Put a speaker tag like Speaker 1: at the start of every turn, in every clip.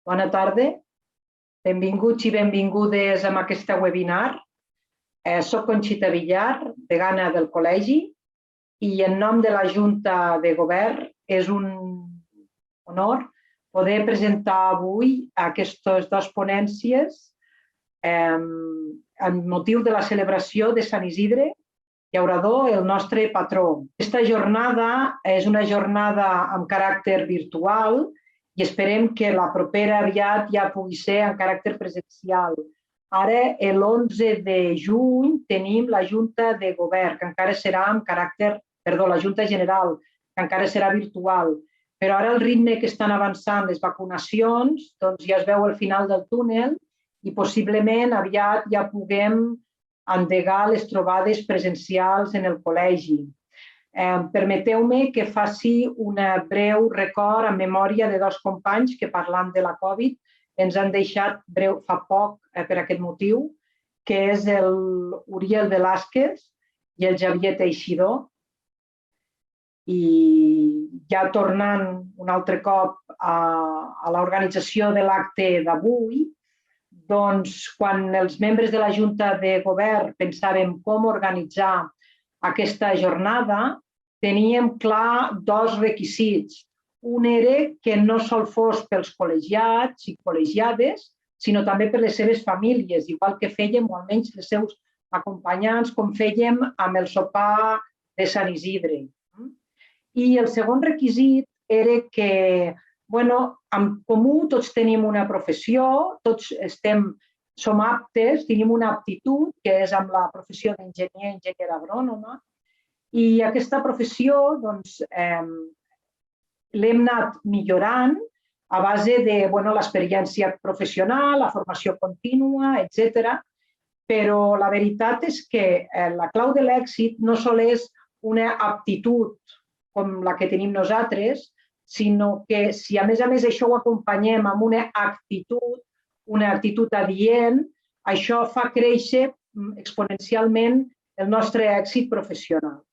Speaker 1: Bona tarda, benvinguts i benvingudes a aquest webinar. Soc Conxita Villar, degana del Col·legi, i en nom de la Junta de Govern és un honor poder presentar avui aquestes dues ponències amb motiu de la celebració de Sant Isidre Llaurador, el nostre patró. Aquesta jornada és una jornada amb caràcter virtual i esperem que la propera aviat ja pugui ser en caràcter presencial. Ara, l'11 de juny, tenim la Junta de Govern, que encara serà amb caràcter, la Junta General, que encara serà virtual. Però ara el ritme que estan avançant les vacunacions, doncs ja es veu al final del túnel i possiblement aviat ja puguem endegar les trobades presencials en el col·legi. Permeteu-me que faci un breu record en memòria de dos companys que, parlant de la Covid, ens han deixat fa poc per aquest motiu, que és l'Uriel Velázquez i el Xavier Teixidor. I ja tornant un altre cop a l'organització de l'acte d'avui, doncs quan els membres de la Junta de Govern pensàvem com organitzar aquesta jornada, teníem clar dos requisits. Un era que no sol fos pels col·legiats i col·legiades, sinó també per les seves famílies, igual que fèiem, o almenys els seus acompanyants, com fèiem amb el sopar de Sant Isidre. I el segon requisit era que, en comú tots tenim una professió, tots som aptes, tenim una aptitud, que és amb la professió d'enginyer, enginyer agrònoma, i aquesta professió l'hem anat millorant a base de l'experiència professional, la formació contínua, etc. Però la veritat és que la clau de l'èxit no sols és una aptitud com la que tenim nosaltres, sinó que si a més això ho acompanyem amb una actitud adient, això fa créixer exponencialment el nostre èxit professional.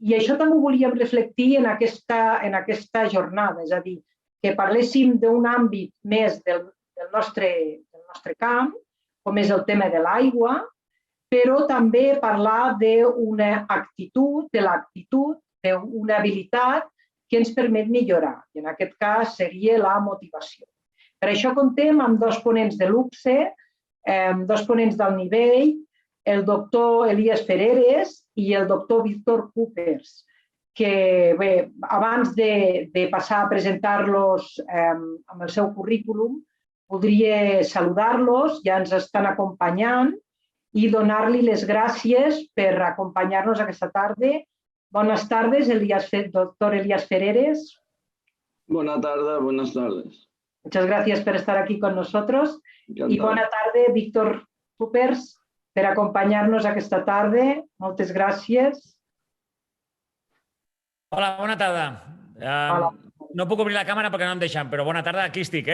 Speaker 1: I això també ho volíem reflectir en aquesta jornada, és a dir, que parléssim d'un àmbit més del nostre camp, com és el tema de l'aigua, però també parlar d'una actitud, d'una habilitat que ens permet millorar. I en aquest cas seria la motivació. Per això comptem amb dos ponents de luxe, dos ponents d'alt nivell, el doctor Elías Fereres i el doctor Víctor Coopers, que abans de passar a presentar-los amb el seu currículum, podria saludar-los, ja ens estan acompanyant, i donar-li les gràcies per acompanyar-nos aquesta tarda. Buenas tardes, doctor Elías Fereres.
Speaker 2: Buenas tardes, buenas tardes.
Speaker 1: Muchas gracias por estar aquí con nosotros. Y buena tarde, Víctor Coopers, per acompanyar-nos aquesta tarda. Moltes gràcies.
Speaker 3: Hola, bona tarda. No puc obrir la càmera perquè no em deixen, però bona tarda, aquí estic,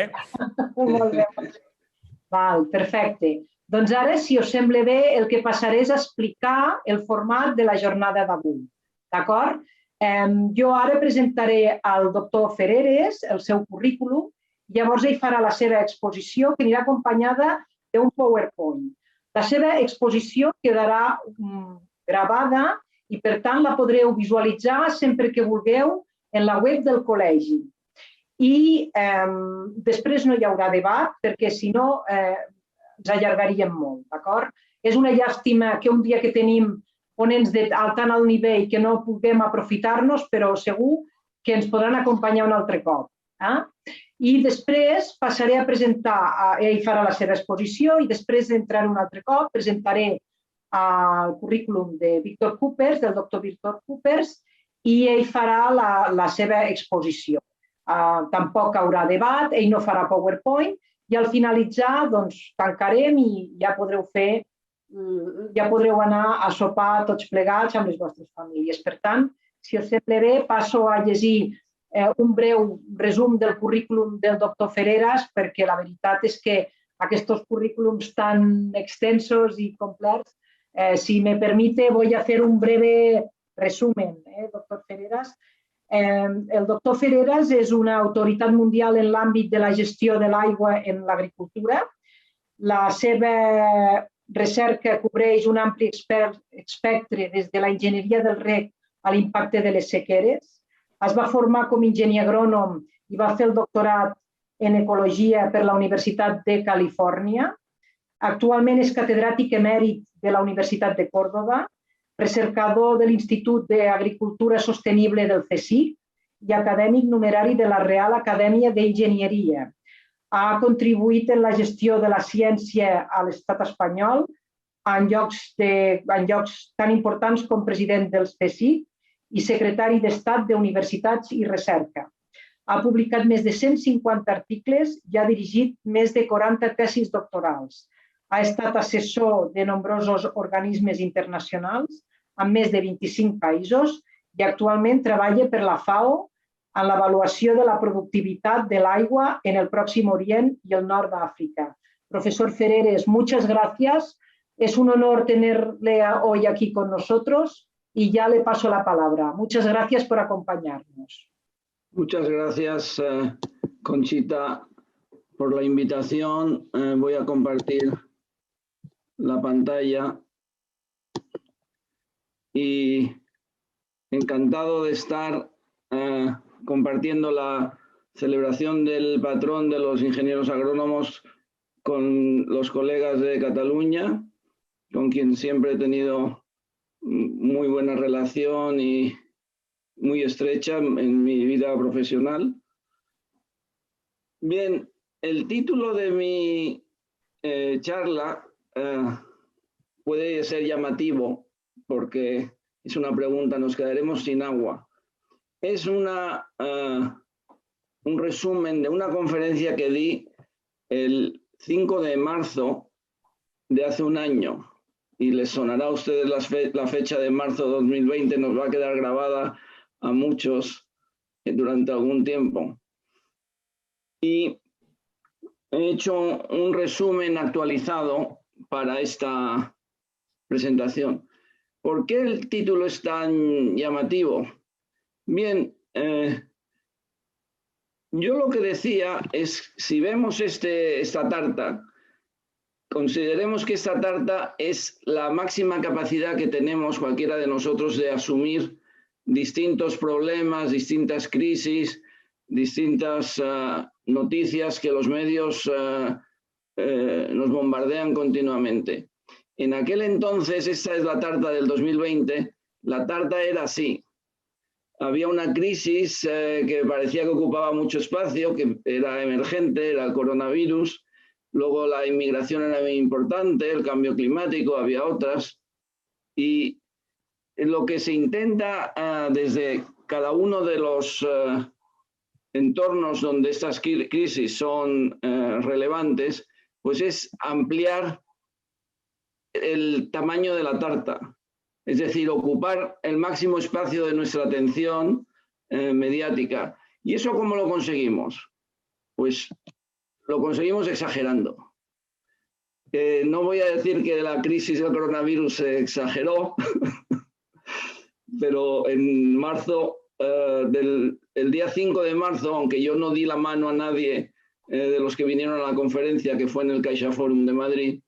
Speaker 1: Molt bé. Perfecte. Doncs ara, si us sembla bé, el que passaré és explicar el format de la jornada d'avui. D'acord? Jo ara presentaré al doctor Fereres el seu currículum, llavors ell farà la seva exposició, que anirà acompanyada d'un PowerPoint. La seva exposició quedarà gravada i, per tant, la podreu visualitzar sempre que vulgueu en la web del col·legi. I després no hi haurà debat, perquè si no ens allargaríem molt, d'acord? És una llàstima que un dia que tenim ponents de tan alt nivell que no puguem aprofitar-nos, però segur que ens podran acompanyar un altre cop. I després passaré a presentar, ell farà la seva exposició i després entraré un altre cop, presentaré el currículum de Víctor Coopers, del doctor Víctor Coopers, i ell farà la seva exposició. Tampoc hi haurà debat, ell no farà PowerPoint, i al finalitzar tancarem i ja podreu anar a sopar tots plegats amb les vostres famílies. Per tant, si us sembla bé, passo a llegir un breu resum del currículum del doctor Fereres, perquè la veritat és que aquests currículums tan extensos i complets, si me permite, voy a hacer un breve resumen, doctor Fereres. El doctor Ferreras és una autoritat mundial en l'àmbit de la gestió de l'aigua en l'agricultura. La seva recerca cobreix un ampli espectre des de la enginyeria del reg a l'impacte de les sequeres. Es va formar com enginyer agrònom i va fer el doctorat en ecologia per la Universitat de Califòrnia. Actualment és catedràtic emèrit de la Universitat de Còrdova, recercador de l'Institut d'Agricultura Sostenible del CSIC i acadèmic numerari de la Real Acadèmia d'Enginyeria. Ha contribuït en la gestió de la ciència a l'estat espanyol en llocs tan importants com president del CSIC i secretari d'Estat d'Universitats i Recerca. Ha publicat més de 150 articles i ha dirigit més de 40 tesis doctorals. Ha estat assessor de nombrosos organismes internacionals en més de 25 països i actualment treballa per la FAO en l'avaluació de la productivitat de l'aigua en el Pròxim Orient y el Nord de África. Profesor Ferreres, muchas gracias. Es un honor tenerle hoy aquí con nosotros y ya le paso la palabra. Muchas gracias por acompañarnos.
Speaker 2: Muchas gracias, Conchita, por la invitación. Voy a compartir la pantalla y encantado de estar compartiendo la celebración del patrón de los ingenieros agrónomos con los colegas de Cataluña, con quien siempre he tenido muy buena relación y muy estrecha en mi vida profesional. Bien, el título de mi charla puede ser llamativo porque es una pregunta, ¿nos quedaremos sin agua? Es un resumen de una conferencia que di el 5 de marzo de hace un año. Y les sonará a ustedes la fecha de marzo de 2020, nos va a quedar grabada a muchos durante algún tiempo. Y he hecho un resumen actualizado para esta presentación. ¿Por qué el título es tan llamativo? Bien, yo lo que decía es, si vemos esta tarta, consideremos que esta tarta es la máxima capacidad que tenemos cualquiera de nosotros de asumir distintos problemas, distintas crisis, distintas noticias que los medios nos bombardean continuamente. En aquel entonces, esta es la tarta del 2020, la tarta era así. Había una crisis que parecía que ocupaba mucho espacio, que era emergente, era el coronavirus. Luego la inmigración era muy importante, el cambio climático, había otras. Y lo que se intenta desde cada uno de los entornos donde estas crisis son relevantes, pues es ampliar el tamaño de la tarta. Es decir, ocupar el máximo espacio de nuestra atención mediática. ¿Y eso cómo lo conseguimos? Pues lo conseguimos exagerando. No voy a decir que la crisis del coronavirus se exageró, pero en marzo, el día 5 de marzo, aunque yo no di la mano a nadie de los que vinieron a la conferencia, que fue en el CaixaForum de Madrid,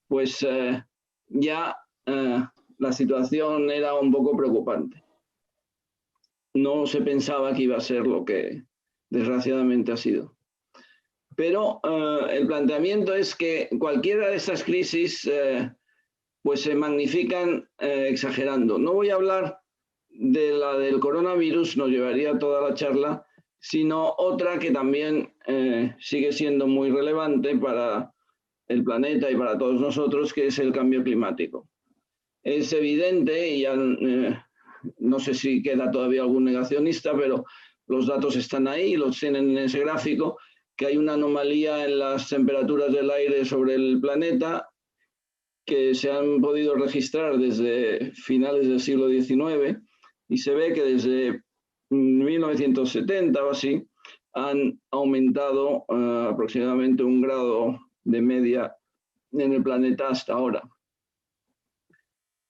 Speaker 2: pues ya la situación era un poco preocupante. No se pensaba que iba a ser lo que desgraciadamente ha sido. Pero el planteamiento es que cualquiera de estas crisis pues se magnifican exagerando. No voy a hablar de la del coronavirus, nos llevaría toda la charla, sino otra que también sigue siendo muy relevante para el planeta y para todos nosotros, que es el cambio climático. Es evidente, y ya, no sé si queda todavía algún negacionista, pero los datos están ahí, los tienen en ese gráfico, que hay una anomalía en las temperaturas del aire sobre el planeta que se han podido registrar desde finales del siglo XIX y se ve que desde 1970 o así han aumentado aproximadamente 1 grado de media en el planeta hasta ahora.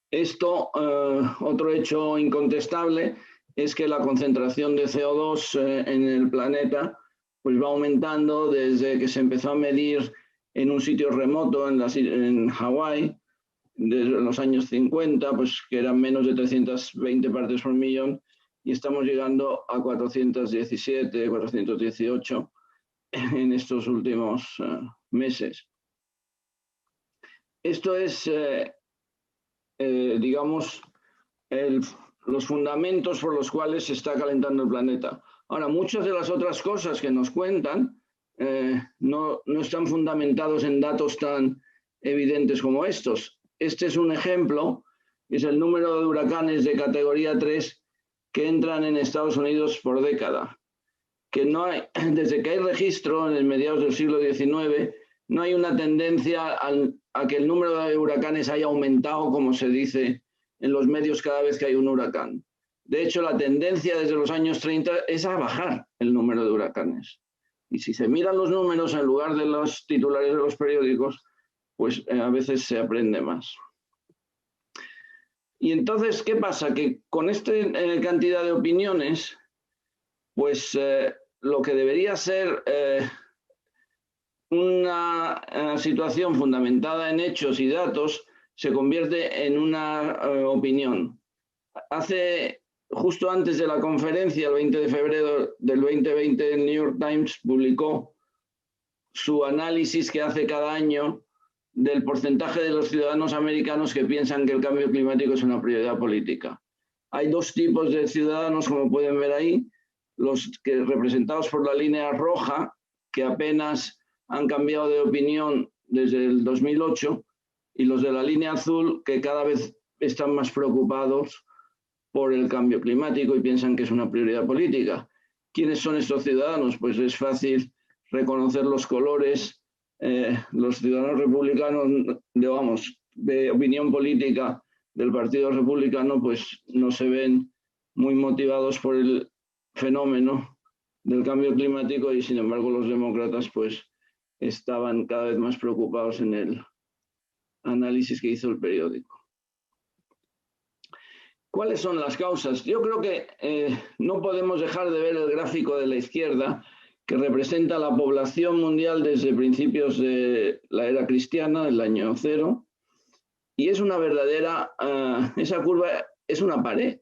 Speaker 2: Esto, otro hecho incontestable, es que la concentración de CO2 en el planeta pues va aumentando desde que se empezó a medir en un sitio remoto en Hawái, desde los años 50, pues que eran menos de 320 partes por millón, y estamos llegando a 417, 418 en estos últimos meses. Esto es, digamos, los fundamentos por los cuales se está calentando el planeta. Ahora, muchas de las otras cosas que nos cuentan no están fundamentados en datos tan evidentes como estos. Este es un ejemplo, es el número de huracanes de categoría 3 que entran en Estados Unidos por década. Que no hay, desde que hay registro en el mediados del siglo XIX, no hay una tendencia a que el número de huracanes haya aumentado, como se dice en los medios cada vez que hay un huracán. De hecho, la tendencia desde los años 30 es a bajar el número de huracanes. Y si se miran los números en lugar de los titulares de los periódicos, pues a veces se aprende más. Y entonces, ¿qué pasa? Que con esta cantidad de opiniones, pues lo que debería ser una situación fundamentada en hechos y datos se convierte en una opinión. Justo antes de la conferencia, el 20 de febrero del 2020, el New York Times publicó su análisis que hace cada año del porcentaje de los ciudadanos americanos que piensan que el cambio climático es una prioridad política. Hay dos tipos de ciudadanos, como pueden ver ahí, los que representados por la línea roja, que apenas han cambiado de opinión desde el 2008, y los de la línea azul, que cada vez están más preocupados por el cambio climático y piensan que es una prioridad política. ¿Quiénes son estos ciudadanos? Pues es fácil reconocer los colores. Los ciudadanos republicanos, digamos, de opinión política del Partido Republicano, pues no se ven muy motivados por el fenómeno del cambio climático, y sin embargo los demócratas pues estaban cada vez más preocupados en el análisis que hizo el periódico. ¿Cuáles son las causas? Yo creo que no podemos dejar de ver el gráfico de la izquierda, que representa la población mundial desde principios de la era cristiana, del año 0, y es una verdadera, esa curva es una pared.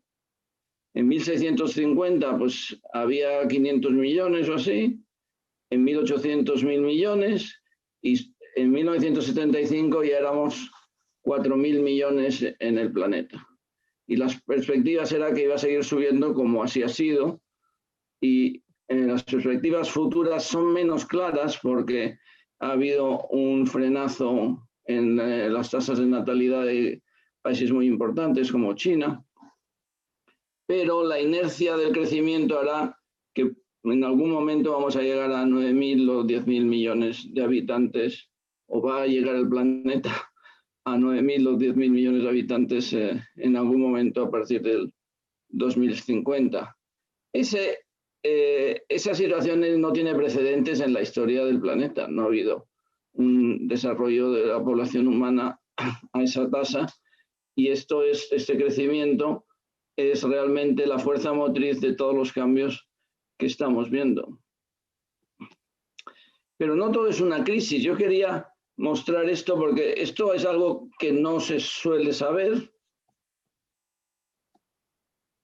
Speaker 2: En 1650 pues había 500 millones o así, en 1800 1.000 millones, y en 1975 ya éramos 4.000 millones en el planeta. Y las perspectivas era que iba a seguir subiendo, como así ha sido, y las perspectivas futuras son menos claras porque ha habido un frenazo en las tasas de natalidad de países muy importantes como China, pero la inercia del crecimiento hará que en algún momento vamos a llegar a 9.000 o 10.000 millones de habitantes, o va a llegar el planeta a 9.000 o 10.000 millones de habitantes en algún momento a partir del 2050. Esa situación no tiene precedentes en la historia del planeta. No ha habido un desarrollo de la población humana a esa tasa, y este crecimiento es realmente la fuerza motriz de todos los cambios que estamos viendo. Pero no todo es una crisis. Yo quería mostrar esto porque esto es algo que no se suele saber,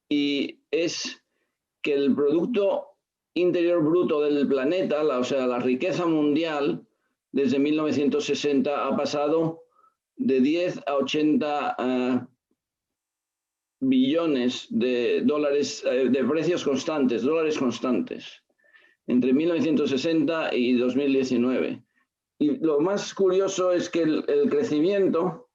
Speaker 2: y es que el Producto Interior Bruto del planeta, o sea, la riqueza mundial, desde 1960 ha pasado de 10 a 80 billones de dólares, de precios constantes, dólares constantes, entre 1960 y 2019. Y lo más curioso es que el crecimiento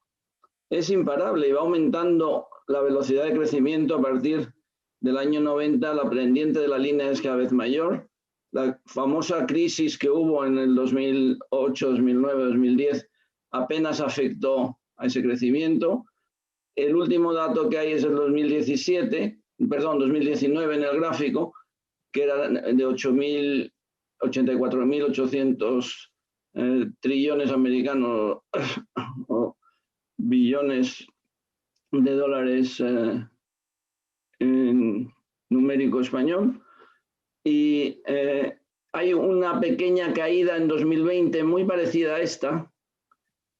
Speaker 2: es imparable y va aumentando la velocidad de crecimiento a partir del año 90. La pendiente de la línea es cada vez mayor. La famosa crisis que hubo en el 2008, 2009, 2010 apenas afectó a ese crecimiento. El último dato que hay es el 2019 en el gráfico, que era de 84.800 trillones americanos o billones de dólares numérico español. Y hay una pequeña caída en 2020 muy parecida a esta.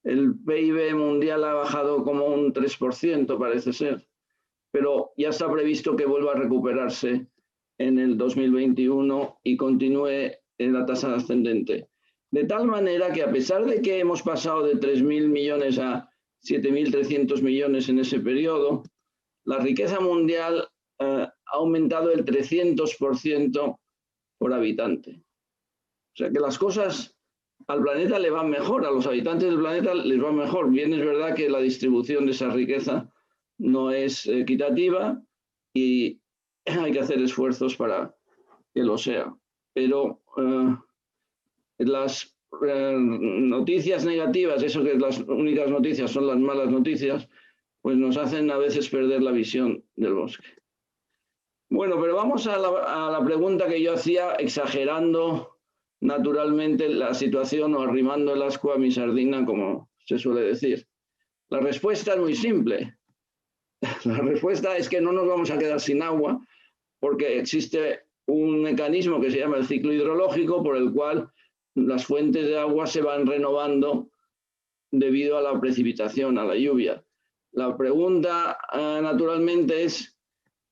Speaker 2: El PIB mundial ha bajado como un 3%, parece ser, pero ya está previsto que vuelva a recuperarse en el 2021 y continúe en la tasa ascendente. De tal manera que, a pesar de que hemos pasado de 3.000 millones a 7.300 millones en ese periodo, la riqueza mundial ha aumentado el 300% por habitante. O sea que las cosas al planeta le van mejor, a los habitantes del planeta les va mejor. Bien, es verdad que la distribución de esa riqueza no es equitativa y hay que hacer esfuerzos para que lo sea. Pero las noticias negativas, eso que las únicas noticias son las malas noticias, pues nos hacen a veces perder la visión del bosque. Bueno, pero vamos a la pregunta que yo hacía, exagerando naturalmente la situación o arrimando el ascua a mi sardina, como se suele decir. La respuesta es muy simple. La respuesta es que no nos vamos a quedar sin agua porque existe un mecanismo que se llama el ciclo hidrológico, por el cual las fuentes de agua se van renovando debido a la precipitación, a la lluvia. La pregunta, naturalmente, es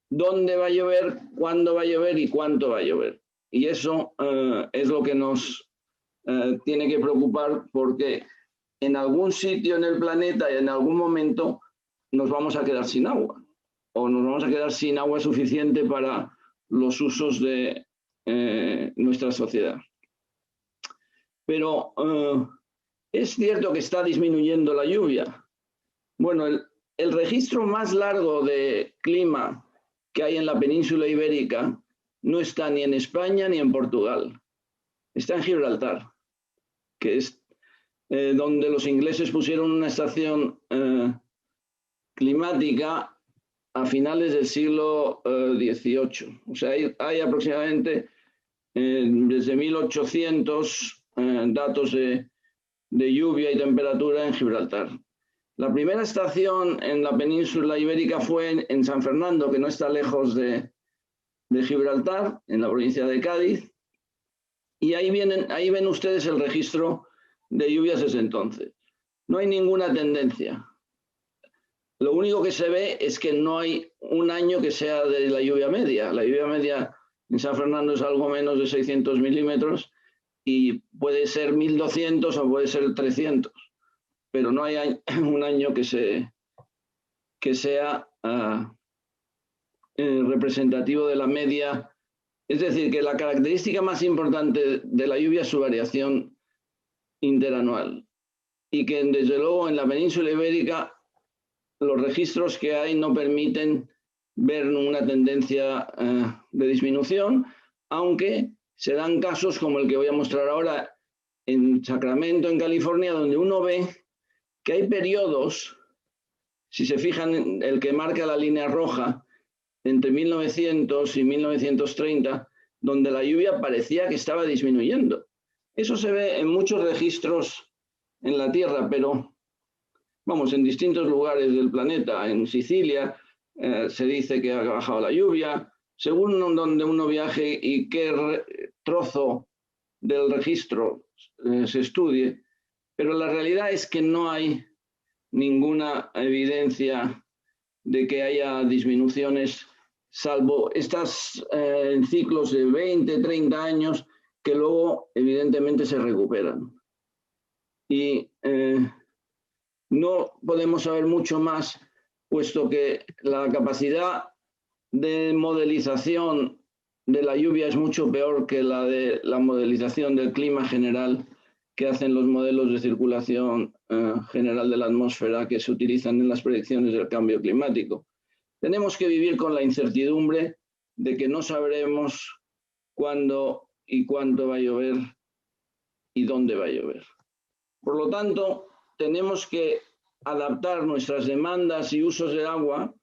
Speaker 2: ¿dónde va a llover, cuándo va a llover y cuánto va a llover? Y eso es lo que nos tiene que preocupar, porque en algún sitio en el planeta y en algún momento nos vamos a quedar sin agua, o nos vamos a quedar sin agua suficiente para los usos de nuestra sociedad. Pero es cierto que está disminuyendo la lluvia. Bueno, el registro más largo de clima que hay en la península ibérica no está ni en España ni en Portugal. Está en Gibraltar, que es donde los ingleses pusieron una estación climática a finales del siglo XVIII. O sea, hay aproximadamente desde 1800 datos de lluvia y temperatura en Gibraltar. La primera estación en la península ibérica fue en San Fernando, que no está lejos de Gibraltar, en la provincia de Cádiz, y ahí ven ustedes el registro de lluvias desde entonces. No hay ninguna tendencia. Lo único que se ve es que no hay un año que sea de la lluvia media. La lluvia media en San Fernando es algo menos de 600 milímetros y puede ser 1.200 o puede ser 300, pero no hay un año que sea representativo de la media. Es decir, que la característica más importante de la lluvia es su variación interanual, y que desde luego en la península ibérica los registros que hay no permiten ver una tendencia de disminución, aunque se dan casos como el que voy a mostrar ahora en Sacramento, en California, donde uno ve que hay periodos, si se fijan, el que marca la línea roja, entre 1900 y 1930, donde la lluvia parecía que estaba disminuyendo. Eso se ve en muchos registros en la Tierra, pero vamos, en distintos lugares del planeta. En Sicilia se dice que ha bajado la lluvia, según donde uno viaje y qué trozo del registro se estudie, pero la realidad es que no hay ninguna evidencia de que haya disminuciones, salvo estas en ciclos de 20, 30 años que luego evidentemente se recuperan. Y no podemos saber mucho más, puesto que la capacidad de modelización de la lluvia es mucho peor que la de la modelización del clima general que hacen los modelos de circulación general de la atmósfera que se utilizan en las predicciones del cambio climático. Tenemos que vivir con la incertidumbre de que no sabremos cuándo y cuánto va a llover y dónde va a llover. Por lo tanto, tenemos que adaptar nuestras demandas y usos del agua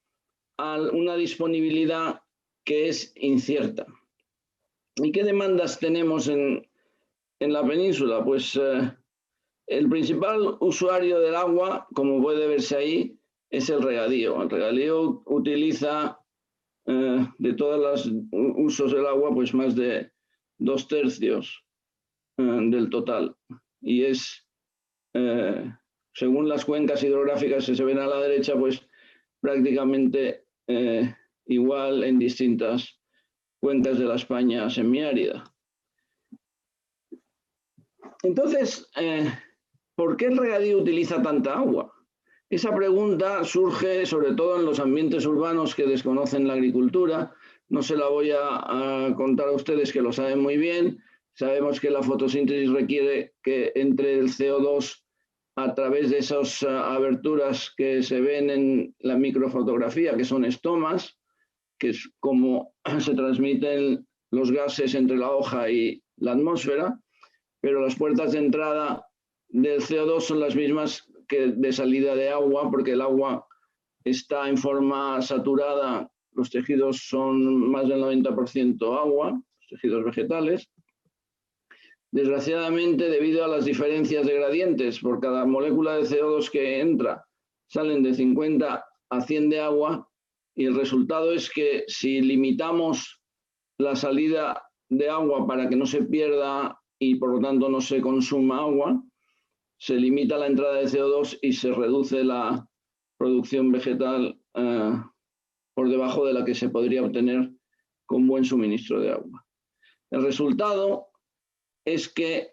Speaker 2: a una disponibilidad que es incierta. ¿Y qué demandas tenemos en la península? Pues el principal usuario del agua, como puede verse ahí, es el regadío. El regadío utiliza de todos los usos del agua, pues más de 2/3 del total. Y es, según las cuencas hidrográficas que se ven a la derecha, pues prácticamente igual en distintas cuencas de la España semiárida. Entonces, ¿por qué el regadío utiliza tanta agua? Esa pregunta surge sobre todo en los ambientes urbanos que desconocen la agricultura. No se la voy a contar a ustedes, que lo saben muy bien. Sabemos que la fotosíntesis requiere que entre el CO2 a través de esas aberturas que se ven en la microfotografía, que son estomas, que es como se transmiten los gases entre la hoja y la atmósfera, pero las puertas de entrada del CO2 son las mismas que de salida de agua, porque el agua está en forma saturada, los tejidos son más del 90% agua, los tejidos vegetales. Desgraciadamente, debido a las diferencias de gradientes, por cada molécula de CO2 que entra, salen de 50 a 100 de agua, y el resultado es que si limitamos la salida de agua para que no se pierda y por lo tanto no se consuma agua, se limita la entrada de CO2 y se reduce la producción vegetal por debajo de la que se podría obtener con buen suministro de agua. El resultado es que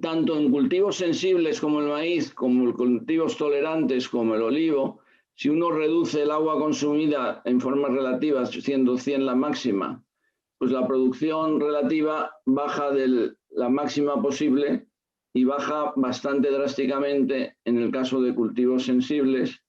Speaker 2: tanto en cultivos sensibles como el maíz, como en cultivos tolerantes como el olivo, si uno reduce el agua consumida en formas relativas, siendo 100 la máxima, pues la producción relativa baja de la máxima posible y baja bastante drásticamente en el caso de cultivos sensibles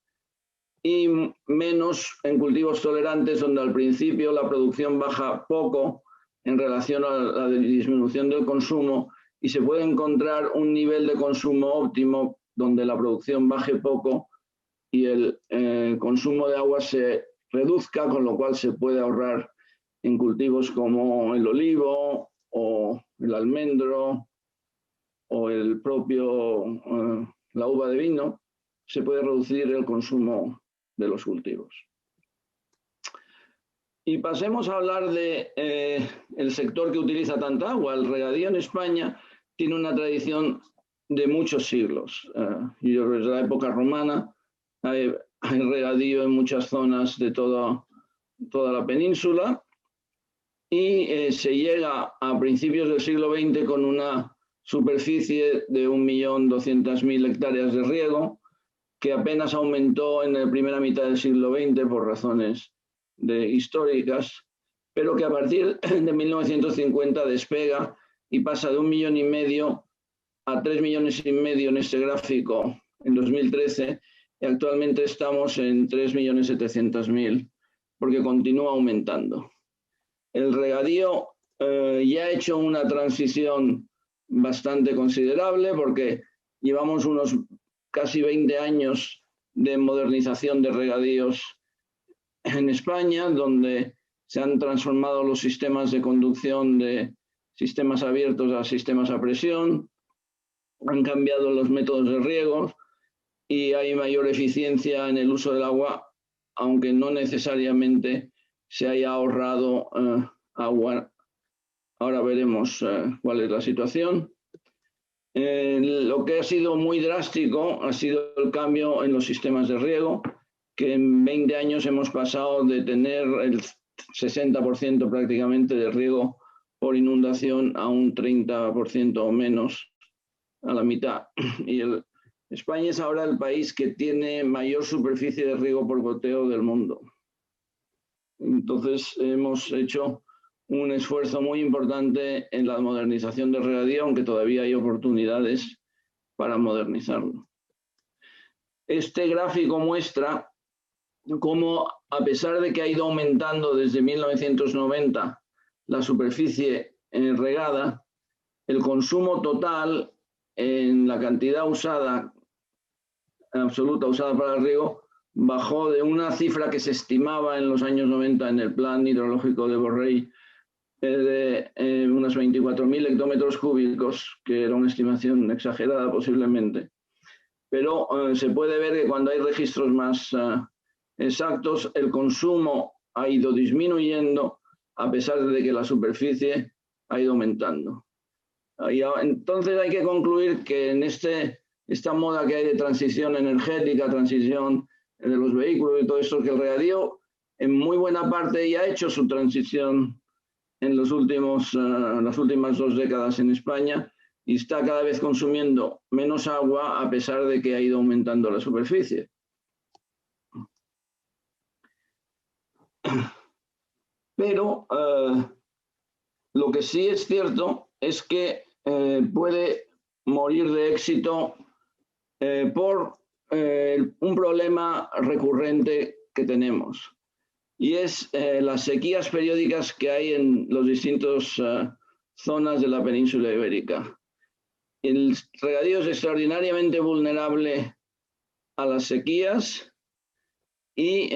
Speaker 2: y menos en cultivos tolerantes, donde al principio la producción baja poco en relación a la disminución del consumo y se puede encontrar un nivel de consumo óptimo donde la producción baje poco y el consumo de agua se reduzca, con lo cual se puede ahorrar en cultivos como el olivo o el almendro o el propio la uva de vino, se puede reducir el consumo de los cultivos. Y pasemos a hablar de el sector que utiliza tanta agua. El regadío en España tiene una tradición de muchos siglos. Y desde la época romana hay regadío en muchas zonas de toda la península y se llega a principios del siglo XX con una superficie de 1.200.000 hectáreas de riego, que apenas aumentó en la primera mitad del siglo XX por razones históricas, pero que a partir de 1950 despega y pasa de 1,5 millones a 3,5 millones en este gráfico en 2013, y actualmente estamos en 3.700.000, porque continúa aumentando. El regadío ya ha hecho una transición bastante considerable, porque llevamos unos casi 20 años de modernización de regadíos en España, donde se han transformado los sistemas de conducción de sistemas abiertos a sistemas a presión, han cambiado los métodos de riego y hay mayor eficiencia en el uso del agua, aunque no necesariamente se haya ahorrado agua. Ahora veremos cuál es la situación. Lo que ha sido muy drástico ha sido el cambio en los sistemas de riego, que en 20 años hemos pasado de tener el 60% prácticamente de riego por inundación a un 30% o menos, a la mitad. Y España es ahora el país que tiene mayor superficie de riego por goteo del mundo. Entonces hemos hecho un esfuerzo muy importante en la modernización del regadío, aunque todavía hay oportunidades para modernizarlo. Este gráfico muestra cómo, a pesar de que ha ido aumentando desde 1990 la superficie regada, el consumo total en la cantidad usada, absoluta usada para el riego, bajó de una cifra que se estimaba en los años 90 en el plan hidrológico de Borrell de unos 24.000 hectómetros cúbicos, que era una estimación exagerada posiblemente. Pero se puede ver que cuando hay registros más exactos, el consumo ha ido disminuyendo a pesar de que la superficie ha ido aumentando. Entonces hay que concluir que en esta moda que hay de transición energética, transición de los vehículos y todo esto, que el regadío en muy buena parte ya ha hecho su transición en las últimas 2 décadas en España y está cada vez consumiendo menos agua a pesar de que ha ido aumentando la superficie. Pero lo que sí es cierto es que puede morir de éxito por un problema recurrente que tenemos, y es las sequías periódicas que hay en las distintas zonas de la península ibérica. El regadío es extraordinariamente vulnerable a las sequías y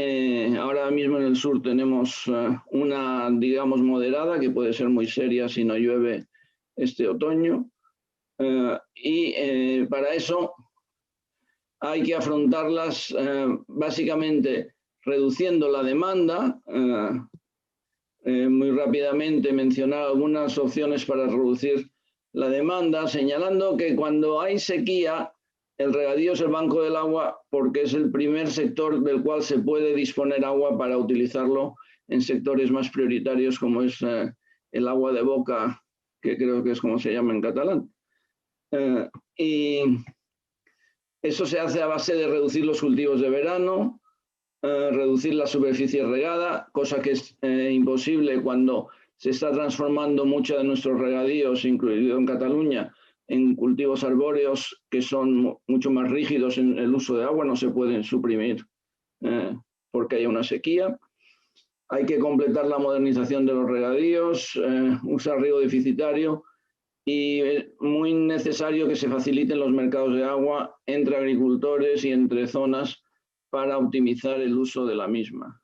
Speaker 2: ahora mismo en el sur tenemos una, digamos, moderada, que puede ser muy seria si no llueve este otoño. Para eso hay que afrontarlas básicamente reduciendo la demanda. Muy rápidamente mencionar algunas opciones para reducir la demanda, señalando que cuando hay sequía, el regadío es el banco del agua porque es el primer sector del cual se puede disponer agua para utilizarlo en sectores más prioritarios, como es el agua de boca, que creo que es como se llama en catalán. Y eso se hace a base de reducir los cultivos de verano, reducir la superficie regada, cosa que es imposible cuando se está transformando muchos de nuestros regadíos, incluido en Cataluña, en cultivos arbóreos que son mucho más rígidos en el uso de agua, no se pueden suprimir porque hay una sequía. Hay que completar la modernización de los regadíos, usar riego deficitario, y es muy necesario que se faciliten los mercados de agua entre agricultores y entre zonas para optimizar el uso de la misma.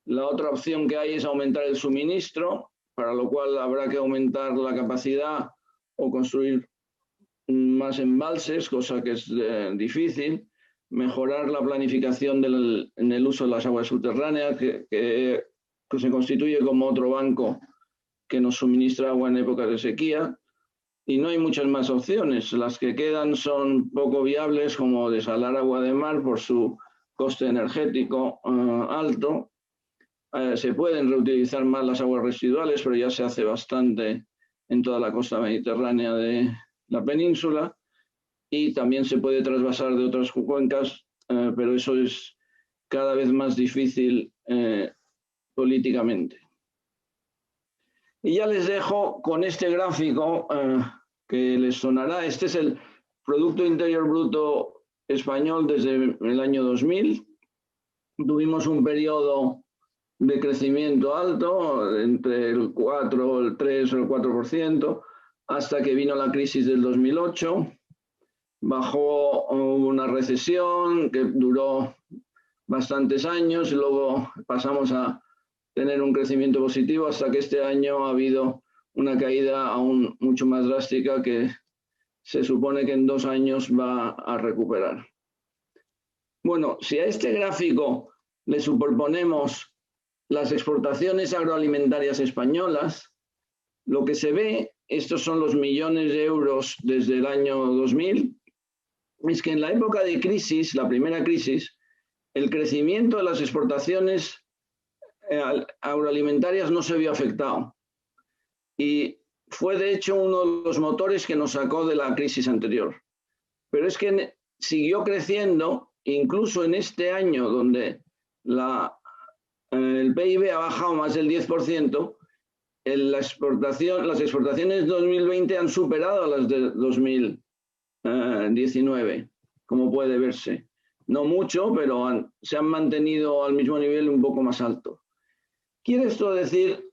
Speaker 2: La otra opción que hay es aumentar el suministro, para lo cual habrá que aumentar la capacidad o construir más embalses, cosa que es difícil, mejorar la planificación en el uso de las aguas subterráneas, que se constituye como otro banco que nos suministra agua en épocas de sequía. Y no hay muchas más opciones. Las que quedan son poco viables, como desalar agua de mar por su coste energético alto. Se pueden reutilizar más las aguas residuales, pero ya se hace bastante en toda la costa mediterránea de la península, y también se puede trasvasar de otras cuencas, pero eso es cada vez más difícil políticamente. Y ya les dejo con este gráfico que les sonará. Este es el Producto Interior Bruto español desde el año 2000. Tuvimos un periodo de crecimiento alto, entre el 4, el 3 o el 4%, hasta que vino la crisis del 2008. Bajó una recesión que duró bastantes años y luego pasamos a tener un crecimiento positivo hasta que este año ha habido una caída aún mucho más drástica que se supone que en 2 años va a recuperar. Bueno, si a este gráfico le superponemos las exportaciones agroalimentarias españolas, lo que se ve, estos son los millones de euros desde el año 2000, es que en la época de crisis, la primera crisis, el crecimiento de las exportaciones agroalimentarias no se vio afectado. Y fue de hecho uno de los motores que nos sacó de la crisis anterior. Pero es que siguió creciendo, incluso en este año donde el PIB ha bajado más del 10%, las exportaciones de 2020 han superado a las de 2019, como puede verse. No mucho, pero se han mantenido al mismo nivel, un poco más alto. ¿Quiere esto decir,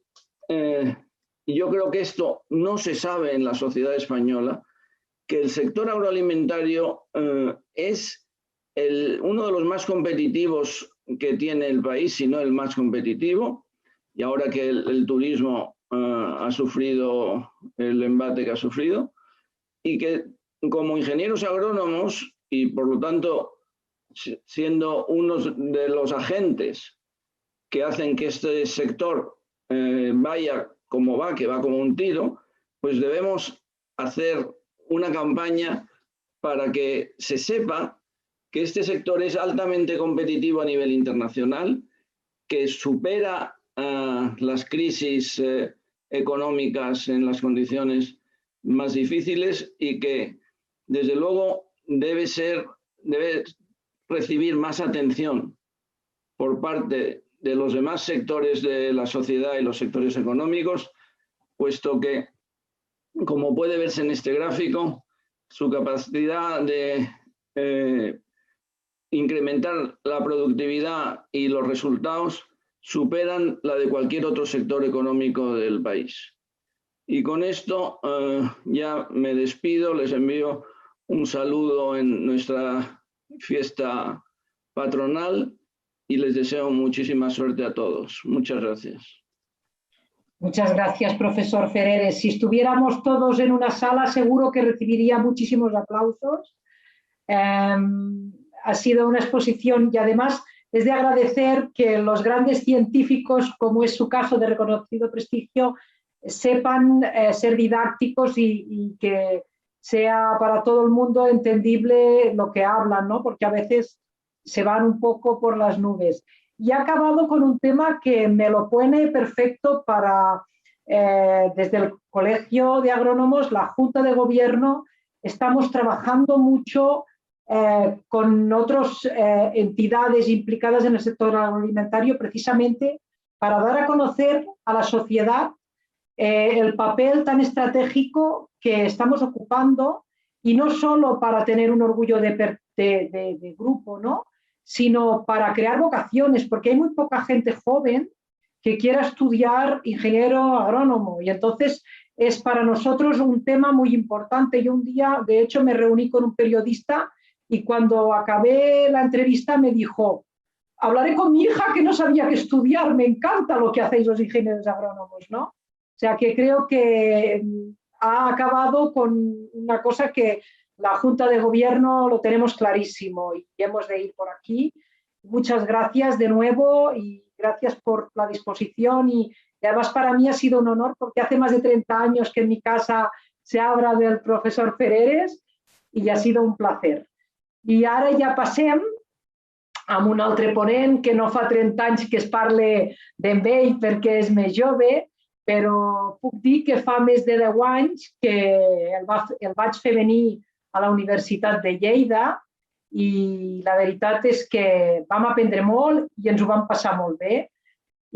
Speaker 2: y yo creo que esto no se sabe en la sociedad española, que el sector agroalimentario es uno de los más competitivos que tiene el país, si no el más competitivo, y ahora que el turismo ha sufrido el embate que ha sufrido, y que como ingenieros agrónomos, y por lo tanto siendo unos de los agentes que hacen que este sector vaya como va, que va como un tiro, pues debemos hacer una campaña para que se sepa que este sector es altamente competitivo a nivel internacional, que supera las crisis económicas en las condiciones más difíciles y que, desde luego, debe recibir más atención por parte de los demás sectores de la sociedad y los sectores económicos, puesto que, como puede verse en este gráfico, su capacidad de incrementar la productividad y los resultados superan la de cualquier otro sector económico del país. Y con esto ya me despido, les envío un saludo en nuestra fiesta patronal y les deseo muchísima suerte a todos. Muchas gracias.
Speaker 1: Muchas gracias, profesor Fereres. Si estuviéramos todos en una sala, seguro que recibiría muchísimos aplausos. Ha sido una exposición y además es de agradecer que los grandes científicos, como es su caso de reconocido prestigio, sepan ser didácticos y que sea para todo el mundo entendible lo que hablan, ¿no? Porque a veces se van un poco por las nubes. Y ha acabado con un tema que me lo pone perfecto para, desde el Colegio de Agrónomos, la Junta de Gobierno, estamos trabajando mucho con otras entidades implicadas en el sector agroalimentario precisamente para dar a conocer a la sociedad el papel tan estratégico que estamos ocupando y no solo para tener un orgullo de grupo, ¿no?, sino para crear vocaciones, porque hay muy poca gente joven que quiera estudiar ingeniero agrónomo y entonces es para nosotros un tema muy importante. Yo un día, de hecho, me reuní con un periodista y cuando acabé la entrevista me dijo: hablaré con mi hija que no sabía qué estudiar, me encanta lo que hacéis los ingenieros agrónomos, ¿no? O sea que creo que ha acabado con una cosa que la Junta de Gobierno lo tenemos clarísimo y hemos de ir por aquí. Muchas gracias de nuevo y gracias por la disposición y además para mí ha sido un honor porque hace más de 30 años que en mi casa se habla del profesor Fereres i ha sido un placer. I ara ja passem amb un altre ponent que no fa 30 anys que es parle d'en ell perquè és més jove, però puc dir que fa més de 10 anys que el vaig fer venir a la Universitat de Lleida i la veritat és que vam aprendre molt i ens ho vam passar molt bé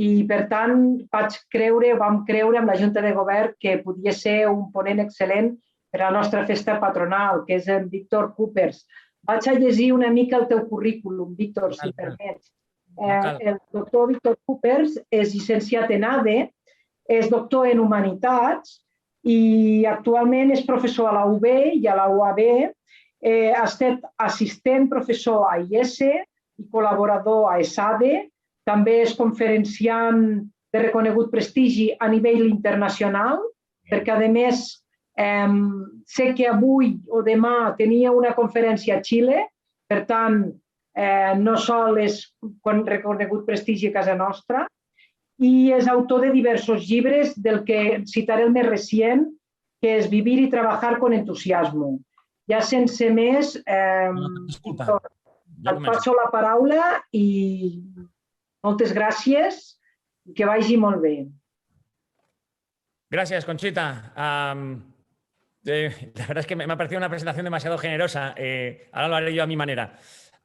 Speaker 1: i per tant vam creure amb la Junta de Govern que podia ser un ponent excel·lent per a la nostra festa patronal, que és en Víctor Coopers. Vaig a llegir una mica el teu currículum, Víctor, si permets. El doctor Víctor Coopers és llicenciat en ADE, és doctor en Humanitats i actualment és professor a la UB i a la UAB. Ha estat assistent professor a IES i col·laborador a ESADE. També és conferenciant de reconegut prestigi a nivell internacional, perquè, a més, sé que avui o demà tenia una conferència a Xile, per tant, no sol és reconegut prestigi a casa nostra, i és autor de diversos llibres, del que citaré el més recent, que és Vivir i treballar con entusiasmo. Ja sense més, et passo la paraula i moltes gràcies i que vagi molt bé.
Speaker 3: Gracias, Conchita. La verdad es que me ha parecido una presentación demasiado generosa. Ahora lo haré yo a mi manera.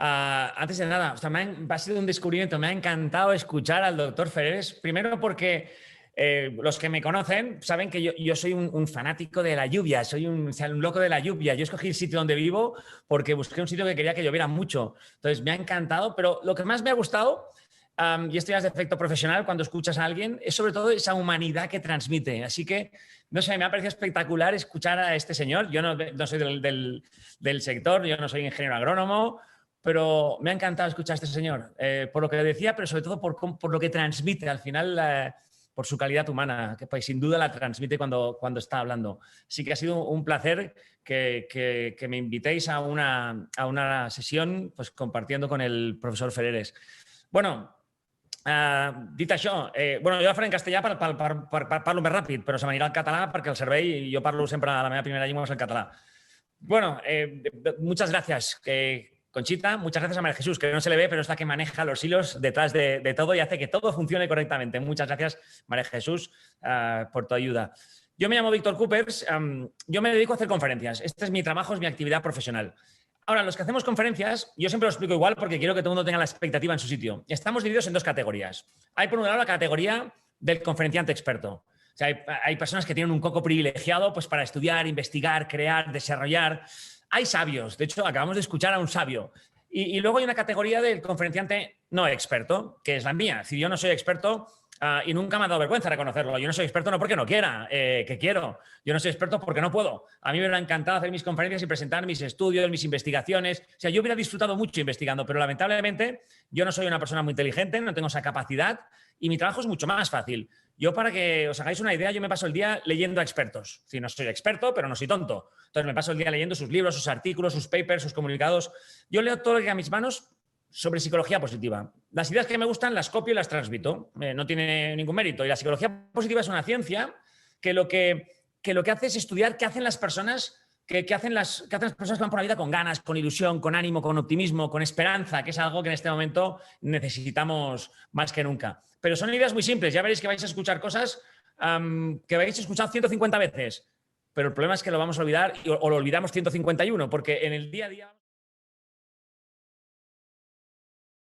Speaker 3: Antes de nada, ha sido un descubrimiento. Me ha encantado escuchar al doctor Fereres. Primero porque los que me conocen saben que yo soy un fanático de la lluvia. Soy un loco de la lluvia. Yo escogí el sitio donde vivo porque busqué un sitio que quería que lloviera mucho. Entonces me ha encantado. Pero lo que más me ha gustado, y esto ya es de efecto profesional cuando escuchas a alguien, es sobre todo esa humanidad que transmite. Así que, no sé, me ha parecido espectacular escuchar a este señor. Yo no soy del sector, yo no soy ingeniero agrónomo, pero me ha encantado escuchar a este señor, por lo que decía, pero sobre todo por lo que transmite al final, por su calidad humana, que pues, sin duda la transmite cuando está hablando. Así que ha sido un placer que me invitéis a una sesión pues, compartiendo con el profesor Fereres. Bueno, dit això, bueno, jo faré en castellà parlo més ràpid, però se m'anirà al català perquè el servei, jo parlo sempre, la meva primera llengua és el català. Bueno, muchas gracias, Conchita, muchas gracias a María Jesús, que no se le ve, pero es la que maneja los hilos detrás de todo y hace que todo funcione correctamente. Muchas gracias, María Jesús, por tu ayuda. Yo me llamo Víctor Coopers, yo me dedico a hacer conferencias. Este es mi trabajo, es mi actividad profesional. Ahora, los que hacemos conferencias, yo siempre lo explico igual porque quiero que todo el mundo tenga la expectativa en su sitio. Estamos divididos en dos categorías. Hay, por un lado, la categoría del conferenciante experto. O sea, hay personas que tienen un coco privilegiado pues, para estudiar, investigar, crear, desarrollar. Hay sabios. De hecho, acabamos de escuchar a un sabio. Y luego hay una categoría del conferenciante no experto, que es la mía. Si yo no soy experto y nunca me ha dado vergüenza reconocerlo. Yo no soy experto no porque no quiera, que quiero. Yo no soy experto porque no puedo. A mí me hubiera encantado hacer mis conferencias y presentar mis estudios, mis investigaciones. O sea, yo hubiera disfrutado mucho investigando, pero lamentablemente yo no soy una persona muy inteligente, no tengo esa capacidad y mi trabajo es mucho más fácil. Yo, para que os hagáis una idea, yo me paso el día leyendo a expertos. Sí, no soy experto, pero no soy tonto. Entonces me paso el día leyendo sus libros, sus artículos, sus papers, sus comunicados. Yo leo todo lo que hay a mis manos sobre psicología positiva. Las ideas que me gustan las copio y las transmito. No tiene ningún mérito. Y la psicología positiva es una ciencia que lo que hace es estudiar qué hacen las personas que hacen las personas que van por la vida con ganas, con ilusión, con ánimo, con optimismo, con esperanza, que es algo que en este momento necesitamos más que nunca. Pero son ideas muy simples. Ya veréis que vais a escuchar cosas que habéis escuchado 150 veces. Pero el problema es que lo vamos a olvidar o lo olvidamos 151, porque en el día a día...